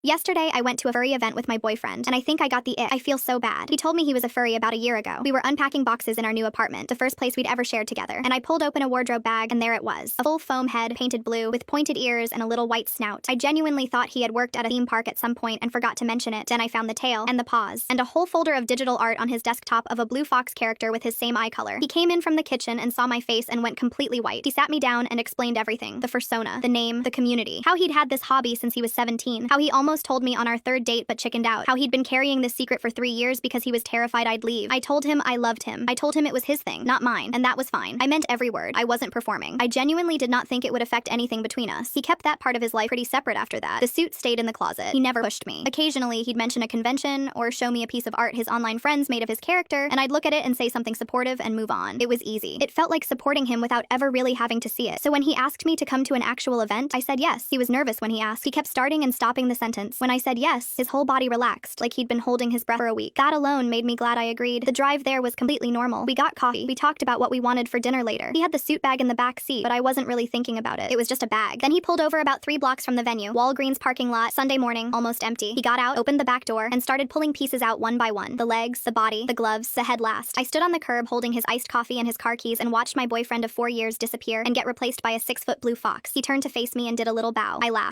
Yesterday, I went to a furry event with my boyfriend, and I think I got the ick. I feel so bad. He told me he was a furry about a year ago. We were unpacking boxes in our new apartment, the first place we'd ever shared together, and I pulled open a wardrobe bag, and there it was. A full foam head, painted blue, with pointed ears and a little white snout. I genuinely thought he had worked at a theme park at some point and forgot to mention it. Then I found the tail, and the paws, and a whole folder of digital art on his desktop of a blue fox character with his same eye color. He came in from the kitchen and saw my face and went completely white. He sat me down and explained everything. The fursona, the name, the community. How he'd had this hobby since he was 17. How he almost told me on our third date but chickened out. How he'd been carrying this secret for 3 years because he was terrified I'd leave. I told him I loved him. I told him it was his thing, not mine, and that was fine. I meant every word. I wasn't performing. I genuinely did not think it would affect anything between us. He kept that part of his life pretty separate after that. The suit stayed in the closet. He never pushed me. Occasionally, he'd mention a convention or show me a piece of art his online friends made of his character, and I'd look at it and say something supportive and move on. It was easy. It felt like supporting him without ever really having to see it. So when he asked me to come to an actual event, I said yes. He was nervous when he asked. He kept starting and stopping the sentence. When I said yes, his whole body relaxed, like he'd been holding his breath for a week. That alone made me glad I agreed. The drive there was completely normal. We got coffee. We talked about what we wanted for dinner later. He had the suit bag in the back seat, but I wasn't really thinking about it. It was just a bag. Then he pulled over about 3 blocks from the venue. Walgreens parking lot, Sunday morning, almost empty. He got out, opened the back door, and started pulling pieces out one by one. The legs, the body, the gloves, the head last. I stood on the curb holding his iced coffee and his car keys and watched my boyfriend of 4 years disappear and get replaced by a 6-foot blue fox. He turned to face me and did a little bow. I laughed.